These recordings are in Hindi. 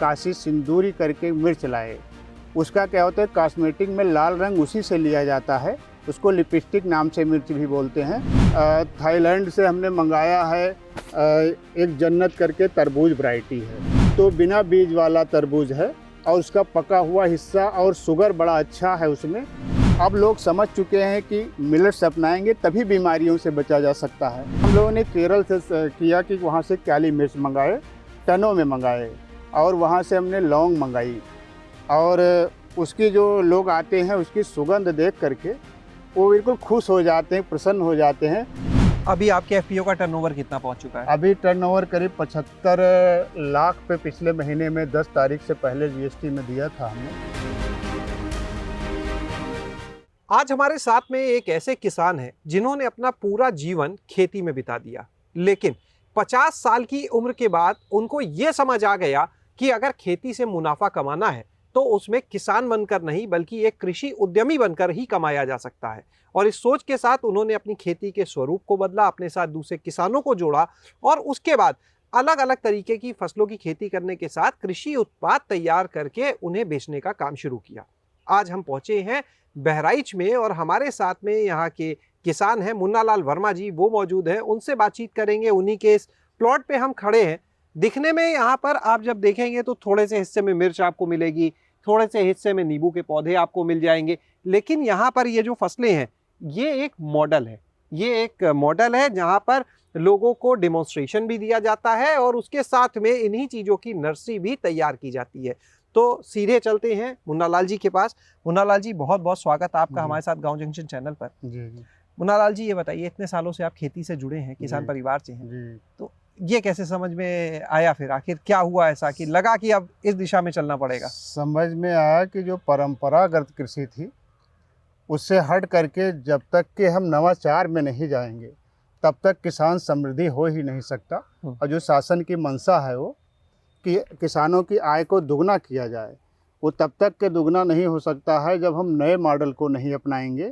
काशी सिंदूरी करके मिर्च लाए। उसका क्या होता है, कॉस्मेटिक में लाल रंग उसी से लिया जाता है, उसको लिपस्टिक नाम से मिर्च भी बोलते हैं। थाईलैंड से हमने मंगाया है एक जन्नत करके तरबूज वैरायटी है, तो बिना बीज वाला तरबूज है और उसका पका हुआ हिस्सा और शुगर बड़ा अच्छा है उसमें। अब लोग समझ चुके हैं कि मिलेट्स अपनाएंगे तभी बीमारियों से बचा जा सकता है। हम लोगों ने केरल से किया कि वहाँ से काली मिर्च मंगाए, टनों में मंगाए, और वहाँ से हमने लौंग मंगाई, और उसकी जो लोग आते हैं उसकी सुगंध देख करके वो बिल्कुल खुश हो जाते हैं, प्रसन्न हो जाते हैं। अभी आपके एफपीओ का टर्नओवर कितना पहुंच चुका है? अभी टर्नओवर करीब 75 लाख पे पिछले महीने में 10 तारीख से पहले जीएसटी में दिया था हमने। आज हमारे साथ में एक ऐसे किसान हैं जिन्होंने अपना पूरा जीवन खेती में बिता दिया, लेकिन 50 साल की उम्र के बाद उनको ये समझ आ गया कि अगर खेती से मुनाफा कमाना है तो उसमें किसान बनकर नहीं बल्कि एक कृषि उद्यमी बनकर ही कमाया जा सकता है। और इस सोच के साथ उन्होंने अपनी खेती के स्वरूप को बदला, अपने साथ दूसरे किसानों को जोड़ा और उसके बाद अलग अलग तरीके की फसलों की खेती करने के साथ कृषि उत्पाद तैयार करके उन्हें बेचने का काम शुरू किया। आज हम पहुंचे हैं बहराइच में और हमारे साथ में यहाँ के किसान हैं मुन्नालाल वर्मा जी, वो मौजूद हैं। उनसे बातचीत करेंगे। उन्हीं के इस प्लॉट पे हम खड़े हैं। दिखने में यहाँ पर आप जब देखेंगे तो थोड़े से हिस्से में मिर्च आपको मिलेगी, थोड़े से हिस्से में नींबू के पौधे आपको मिल जाएंगे, लेकिन यहाँ पर ये जो फसलें हैं ये एक मॉडल है। ये एक मॉडल है जहाँ पर लोगों को डेमोन्स्ट्रेशन भी दिया जाता है और उसके साथ में इन्हीं चीज़ों की नर्सरी भी तैयार की जाती है। तो सीधे चलते हैं मुन्नालाल जी के पास। मुन्नालाल जी, बहुत बहुत स्वागत आपका हमारे साथ गांव जंक्शन चैनल पर। जी जी। मुन्नालाल जी, ये बताइए, इतने सालों से आप खेती से जुड़े हैं, किसान परिवार से हैं, जी। तो ये कैसे समझ में आया, फिर आखिर क्या हुआ ऐसा कि लगा कि अब इस दिशा में चलना पड़ेगा? समझ में आया कि जो परंपरागत कृषि थी उससे हट करके जब तक कि हम नवाचार में नहीं जाएंगे तब तक किसान समृद्धि हो ही नहीं सकता। और जो शासन की मंशा है वो कि किसानों की आय को दुगना किया जाए, वो तब तक के दुगना नहीं हो सकता है जब हम नए मॉडल को नहीं अपनाएंगे।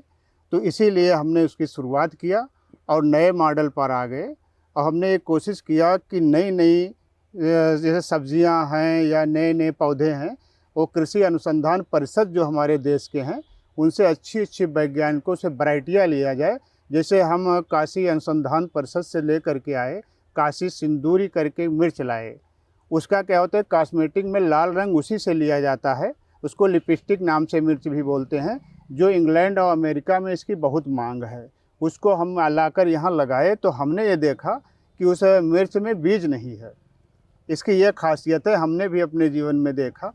तो इसीलिए हमने उसकी शुरुआत किया और नए मॉडल पर आ गए। और हमने एक कोशिश किया कि नई नई जैसे सब्जियां हैं या नए नए पौधे हैं, वो कृषि अनुसंधान परिषद जो हमारे देश के हैं उनसे अच्छी अच्छी वैज्ञानिकों से वैरायटियाँ लिया जाए। जैसे हम काशी अनुसंधान परिषद से ले करके आए काशी सिंदूरी करके मिर्च लाए। उसका क्या होता है, कॉस्मेटिक में लाल रंग उसी से लिया जाता है, उसको लिपस्टिक नाम से मिर्च भी बोलते हैं, जो इंग्लैंड और अमेरिका में इसकी बहुत मांग है। उसको हम लाकर यहाँ लगाए तो हमने ये देखा कि उस मिर्च में बीज नहीं है। इसकी ये खासियत है, हमने भी अपने जीवन में देखा।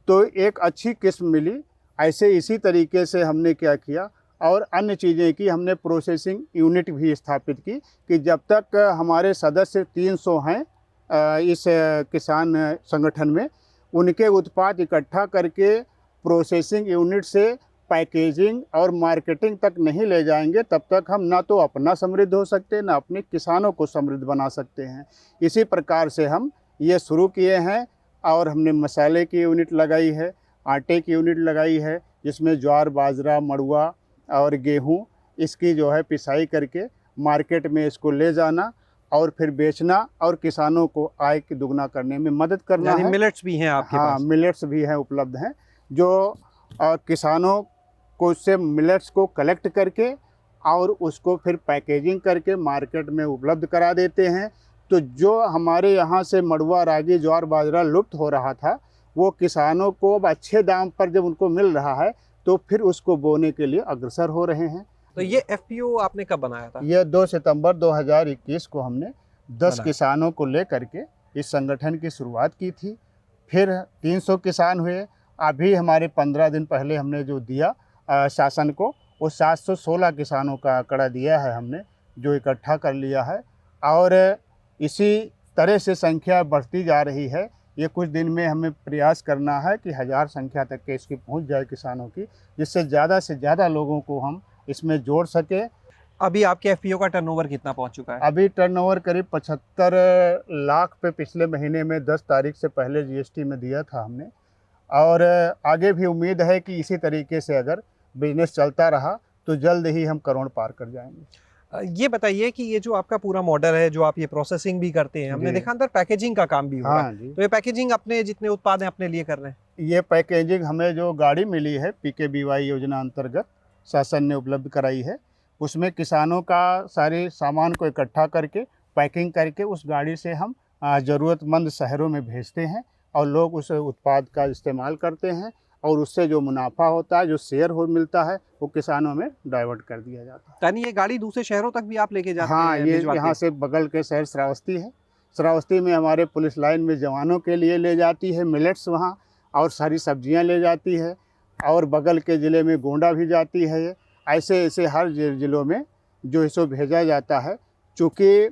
तो एक अच्छी किस्म मिली। ऐसे इसी तरीके से हमने क्या किया और अन्य चीज़ें की, हमने प्रोसेसिंग यूनिट भी स्थापित की कि जब तक हमारे सदस्य 300 हैं इस किसान संगठन में, उनके उत्पाद इकट्ठा करके प्रोसेसिंग यूनिट से पैकेजिंग और मार्केटिंग तक नहीं ले जाएंगे तब तक हम ना तो अपना समृद्ध हो सकते ना अपने किसानों को समृद्ध बना सकते हैं। इसी प्रकार से हम ये शुरू किए हैं। और हमने मसाले की यूनिट लगाई है, आटे की यूनिट लगाई है, जिसमें ज्वार, बाजरा, मड़ुआ और गेहूँ इसकी जो है पिसाई करके मार्केट में इसको ले जाना और फिर बेचना और किसानों को आय की दुगना करने में मदद करना है। मिलेट्स भी हैं आपके हाँ, पास? मिलेट्स भी हैं, उपलब्ध हैं, जो किसानों को उससे मिलेट्स को कलेक्ट करके और उसको फिर पैकेजिंग करके मार्केट में उपलब्ध करा देते हैं। तो जो हमारे यहाँ से मड़ुआ, रागी, ज्वार, बाजरा लुप्त हो रहा था, वो किसानों को अब अच्छे दाम पर जब उनको मिल रहा है तो फिर उसको बोने के लिए अग्रसर हो रहे हैं। तो ये एफपीओ आपने कब बनाया था? ये 2 सितंबर 2021 को हमने 10 किसानों को ले करके इस संगठन की शुरुआत की थी। फिर 300 किसान हुए। अभी हमारे 15 दिन पहले हमने जो दिया शासन को, वो 716 किसानों का आंकड़ा दिया है हमने, जो इकट्ठा कर लिया है। और इसी तरह से संख्या बढ़ती जा रही है। ये कुछ दिन में हमें प्रयास करना है कि 1000 संख्या तक के इसकी पहुंच जाए किसानों की, जिससे ज़्यादा लोगों को हम इसमें जोड़ सके। अभी आपके एफपीओ का टर्नओवर कितना पहुंच चुका है? अभी टर्नओवर करीब 75 लाख पे पिछले महीने में 10 तारीख से पहले जीएसटी में दिया था हमने। और आगे भी उम्मीद है कि इसी तरीके से अगर बिजनेस चलता रहा तो जल्द ही हम करोड़ पार कर जाएंगे। ये बताइए कि ये जो आपका पूरा मॉडल है, जो आप ये प्रोसेसिंग भी करते हैं, हमने जी। देखा अंदर पैकेजिंग का काम भी हो रहा है। हाँ जी, तो ये पैकेजिंग अपने जितने उत्पाद हैं अपने लिए कर रहे हैं। ये पैकेजिंग हमें जो गाड़ी मिली है पीकेबीवाई योजना अंतर्गत शासन ने उपलब्ध कराई है, उसमें किसानों का सारे सामान को इकट्ठा करके पैकिंग करके उस गाड़ी से हम ज़रूरतमंद शहरों में भेजते हैं और लोग उस उत्पाद का इस्तेमाल करते हैं और उससे जो मुनाफा होता है, जो शेयर हो मिलता है, वो किसानों में डाइवर्ट कर दिया जाता है। यानी ये गाड़ी दूसरे शहरों तक भी आप लेके जाते हाँ, हैं, ये भिजवाते यहाँ हैं? से बगल के शहर श्रावस्ती है। श्रावस्ती में हमारे पुलिस लाइन में जवानों के लिए ले जाती है मिलेट्स वहाँ, और सारी सब्जियाँ ले जाती है, और बगल के ज़िले में गोंडा भी जाती है ये। ऐसे ऐसे हर ज़िलों में जो इसको भेजा जाता है। चूँकि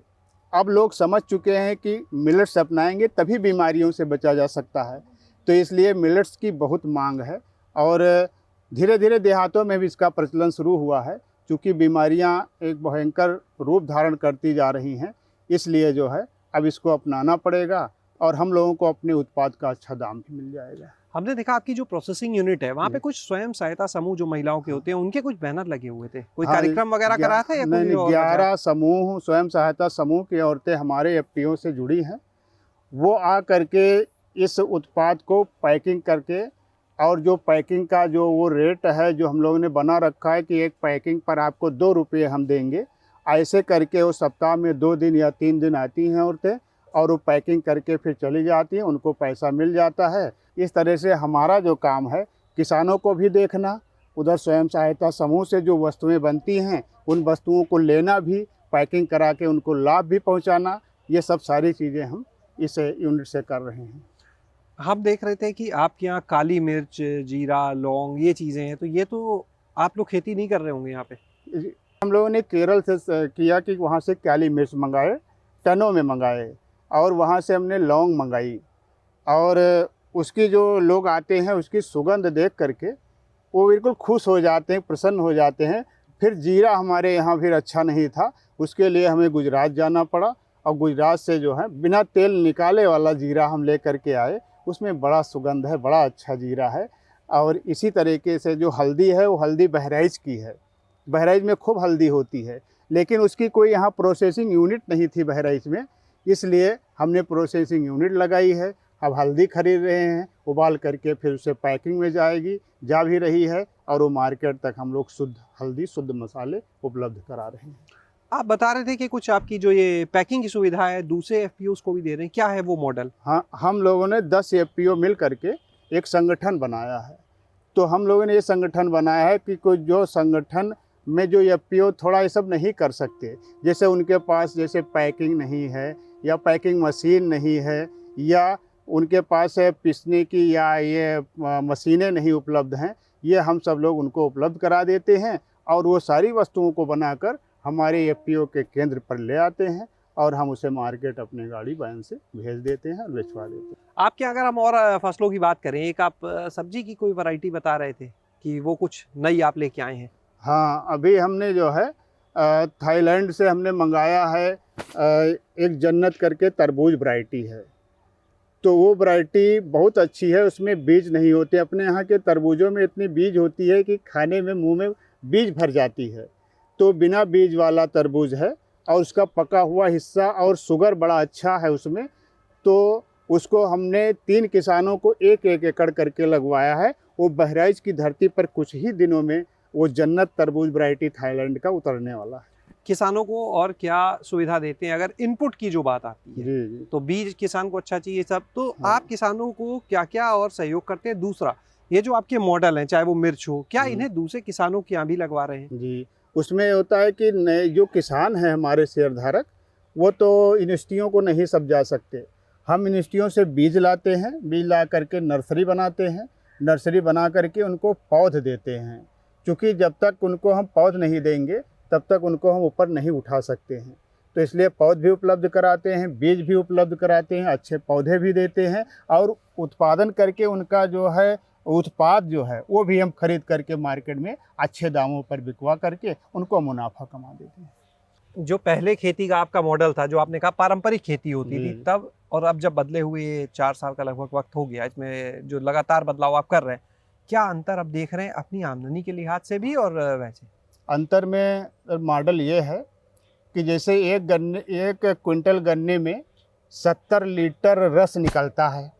अब लोग समझ चुके हैं कि मिलेट्स अपनाएंगे तभी बीमारियों से बचा जा सकता है, तो इसलिए मिलेट्स की बहुत मांग है और धीरे धीरे देहातों में भी इसका प्रचलन शुरू हुआ है। चूँकि बीमारियां एक भयंकर रूप धारण करती जा रही हैं, इसलिए जो है अब इसको अपनाना पड़ेगा और हम लोगों को अपने उत्पाद का अच्छा दाम भी मिल जाएगा। हमने देखा आपकी जो प्रोसेसिंग यूनिट है वहाँ पे जी। कुछ स्वयं सहायता समूह जो महिलाओं के होते हैं उनके कुछ बैनर लगे हुए थे, कोई हाँ, कार्यक्रम वगैरह कराया था या नहीं कोई नहीं, और वजह? 11 समूह स्वयं सहायता समूह की औरतें हमारे एफपीओ से जुड़ी हैं। वो आ करके इस उत्पाद को पैकिंग करके, और जो पैकिंग का जो वो रेट है जो हम लोगों ने बना रखा है कि एक पैकिंग पर आपको 2 रुपये हम देंगे, ऐसे करके वो सप्ताह में 2 दिन या 3 दिन आती हैं औरतें और वो पैकिंग करके फिर चली जाती हैं, उनको पैसा मिल जाता है। इस तरह से हमारा जो काम है किसानों को भी देखना, उधर स्वयं सहायता समूह से जो वस्तुएं बनती हैं उन वस्तुओं को लेना भी, पैकिंग करा के उनको लाभ भी पहुंचाना, ये सब सारी चीज़ें हम इस यूनिट से कर रहे हैं। हम देख रहे थे कि आपके यहाँ काली मिर्च, जीरा, लौंग ये चीज़ें हैं, तो ये तो आप लोग खेती नहीं कर रहे होंगे यहाँ पे? हम लोगों ने केरल से किया कि वहाँ से काली मिर्च मंगाए, टनों में मंगाए, और वहाँ से हमने लौंग मंगाई, और उसकी जो लोग आते हैं उसकी सुगंध देख करके वो बिल्कुल खुश हो जाते हैं, प्रसन्न हो जाते हैं। फिर जीरा हमारे यहाँ फिर अच्छा नहीं था, उसके लिए हमें गुजरात जाना पड़ा, और गुजरात से जो है बिना तेल निकाले वाला जीरा हम ले करके आए। उसमें बड़ा सुगंध है, बड़ा अच्छा जीरा है। और इसी तरीके से जो हल्दी है वो हल्दी बहराइच की है। बहराइच में खूब हल्दी होती है, लेकिन उसकी कोई यहाँ प्रोसेसिंग यूनिट नहीं थी बहराइच में, इसलिए हमने प्रोसेसिंग यूनिट लगाई है। अब हल्दी खरीद रहे हैं, उबाल करके फिर उसे पैकिंग में जाएगी, जा भी रही है, और वो मार्केट तक हम लोग शुद्ध हल्दी, शुद्ध मसाले उपलब्ध करा रहे हैं। आप बता रहे थे कि कुछ आपकी जो ये पैकिंग की सुविधा है दूसरे एफपीओस को भी दे रहे हैं, क्या है वो मॉडल? हाँ, हम लोगों ने 10 एफपीओ मिल करके एक संगठन बनाया है। तो हम लोगों ने ये संगठन बनाया है कि कोई जो संगठन में जो एफपीओ थोड़ा ये सब नहीं कर सकते, जैसे उनके पास जैसे पैकिंग नहीं है या पैकिंग मशीन नहीं है, या उनके पास पीसने की या ये मशीनें नहीं उपलब्ध हैं, ये हम सब लोग उनको उपलब्ध करा देते हैं, और वो सारी वस्तुओं को बनाकर हमारे एफपीओ के केंद्र पर ले आते हैं, और हम उसे मार्केट अपने गाड़ी वैन से भेज देते हैं और भिजवा देते हैं। आपके अगर हम और फसलों की बात करें, एक आप सब्जी की कोई वैरायटी बता रहे थे कि वो कुछ नई आप लेके आए हैं। हाँ, अभी हमने जो है थाईलैंड से हमने मंगाया है एक जन्नत करके तरबूज वैरायटी है। तो वो वैरायटी बहुत अच्छी है, उसमें बीज नहीं होते। अपने यहाँ के तरबूजों में इतनी बीज होती है कि खाने में मुंह में बीज भर जाती है। तो बिना बीज वाला तरबूज है, और उसका पका हुआ हिस्सा और शुगर बड़ा अच्छा है उसमें। तो उसको हमने 3 किसानों को 1-1 एकड़ करके लगवाया है। वो बहराइच की धरती पर कुछ ही दिनों में वो जन्नत तरबूज वैरायटी थाईलैंड का उतरने वाला है। किसानों को और क्या सुविधा देते हैं अगर इनपुट की जो बात आती है? जी जी। तो बीज किसान को अच्छा चाहिए सब, तो हाँ। आप किसानों को क्या क्या और सहयोग करते हैं? दूसरा, ये जो आपके मॉडल हैं, चाहे वो मिर्च हो, क्या इन्हें दूसरे किसानों के यहाँ भी लगवा रहे हैं? जी, उसमें होता है कि नए जो किसान हैं हमारे शेयरधारक, वो तो यूनिवर्सिटियों को नहीं समझा सकते। हम यूनिवर्सिटियों से बीज लाते हैं, बीज ला करके नर्सरी बनाते हैं, नर्सरी बना करके उनको पौध देते हैं। क्योंकि जब तक उनको हम पौध नहीं देंगे तब तक उनको हम ऊपर नहीं उठा सकते हैं। तो इसलिए पौध भी उपलब्ध कराते हैं, बीज भी उपलब्ध कराते हैं, अच्छे पौधे भी देते हैं, और उत्पादन करके उनका जो है उत्पाद जो है वो भी हम खरीद करके मार्केट में अच्छे दामों पर बिकवा करके उनको मुनाफा कमा देते हैं। जो पहले खेती का आपका मॉडल था, जो आपने कहा पारंपरिक खेती होती थी जी। तब, और अब जब बदले हुए 4 साल का लगभग वक्त हो गया, इसमें जो लगातार बदलाव आप कर रहे हैं, क्या अंतर अब देख रहे हैं अपनी आमदनी के लिहाज से भी और वैसे? अंतर में मॉडल ये है कि जैसे एक क्विंटल गन्ने में 70 लीटर रस निकलता है।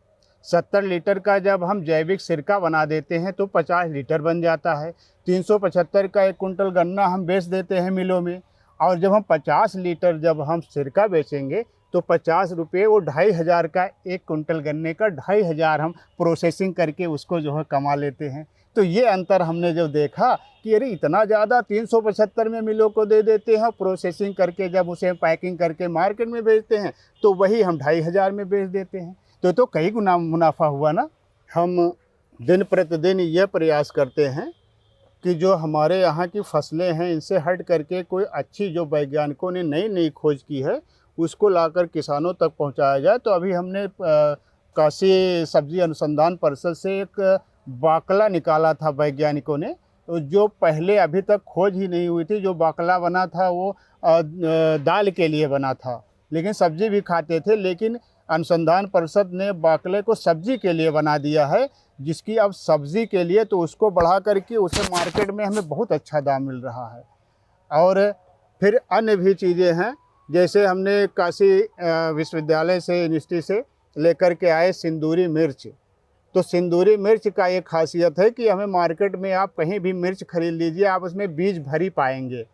70 लीटर का जब हम जैविक सिरका बना देते हैं तो 50 लीटर बन जाता है। 375 का एक कुंटल गन्ना हम बेच देते हैं मिलों में, और जब हम 50 लीटर जब हम सिरका बेचेंगे तो 50 रुपये, वो 2500 का एक कुंटल गन्ने का 2500 हम प्रोसेसिंग करके उसको जो है कमा लेते हैं। तो ये अंतर हमने जब देखा कि अरे इतना ज़्यादा 375 में मिलों को दे देते हैं, प्रोसेसिंग करके जब उसे पैकिंग करके मार्केट में बेचते हैं तो वही हम 2500 में बेच देते हैं। तो कई गुना मुनाफा हुआ ना। हम दिन प्रतिदिन ये प्रयास करते हैं कि जो हमारे यहाँ की फसलें हैं इनसे हट करके कोई अच्छी जो वैज्ञानिकों ने नई नई खोज की है उसको लाकर किसानों तक पहुँचाया जाए। तो अभी हमने काशी सब्जी अनुसंधान परिषद से एक बाकला निकाला था वैज्ञानिकों ने, जो पहले अभी तक खोज ही नहीं हुई थी। जो बाकला बना था वो दाल के लिए बना था, लेकिन सब्जी भी खाते थे, लेकिन अनुसंधान परिषद ने बाकले को सब्जी के लिए बना दिया है, जिसकी अब सब्जी के लिए तो उसको बढ़ा करके उसे मार्केट में हमें बहुत अच्छा दाम मिल रहा है। और फिर अन्य भी चीज़ें हैं, जैसे हमने काशी विश्वविद्यालय से यूनिवर्सिटी से लेकर के आए सिंदूरी मिर्च। तो सिंदूरी मिर्च का एक खासियत है कि हमें मार्केट में आप कहीं भी मिर्च खरीद लीजिए, आप उसमें बीज भरी पाएंगे।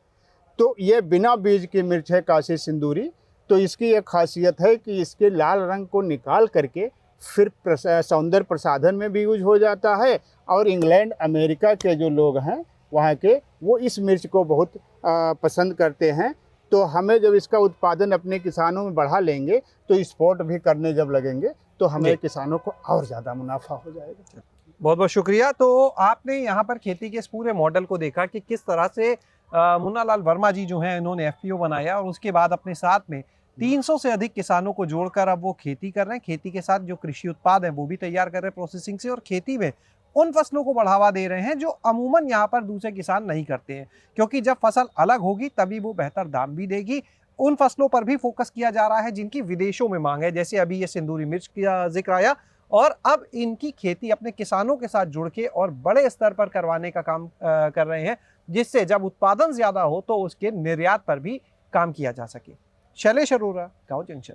तो ये बिना बीज की मिर्च है काशी सिंदूरी। तो इसकी एक खासियत है कि इसके लाल रंग को निकाल करके फिर सौंदर्य प्रसाधन में भी यूज हो जाता है, और इंग्लैंड अमेरिका के जो लोग हैं वहाँ के, वो इस मिर्च को बहुत पसंद करते हैं। तो हमें जब इसका उत्पादन अपने किसानों में बढ़ा लेंगे तो एक्सपोर्ट भी करने जब लगेंगे तो हमें किसानों को और ज़्यादा मुनाफा हो जाएगा। बहुत बहुत शुक्रिया। तो आपने यहाँ पर खेती के इस पूरे मॉडल को देखा कि किस तरह से मुन्ना लाल वर्मा जी जो हैं इन्होंने FPO बनाया, और उसके बाद अपने साथ में 300 से अधिक किसानों को जोड़कर अब वो खेती कर रहे हैं। खेती के साथ जो कृषि उत्पाद हैं वो भी तैयार कर रहे हैं प्रोसेसिंग से, और खेती में उन फसलों को बढ़ावा दे रहे हैं जो अमूमन यहाँ पर दूसरे किसान नहीं करते हैं, क्योंकि जब फसल अलग होगी तभी वो बेहतर दाम भी देगी। उन फसलों पर भी फोकस किया जा रहा है जिनकी विदेशों में मांग है, जैसे अभी ये सिंदूरी मिर्च का जिक्र आया, और अब इनकी खेती अपने किसानों के साथ जुड़ के और बड़े स्तर पर करवाने का काम कर रहे हैं, जिससे जब उत्पादन ज्यादा हो तो उसके निर्यात पर भी काम किया जा सके। शैलेश अरोरा, गांव जंक्शन।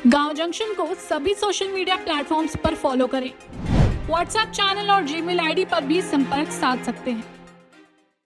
गांव जंक्शन को सभी सोशल मीडिया प्लेटफॉर्म्स पर फॉलो करें। व्हाट्सएप चैनल और जीमेल आईडी पर भी संपर्क साध सकते हैं।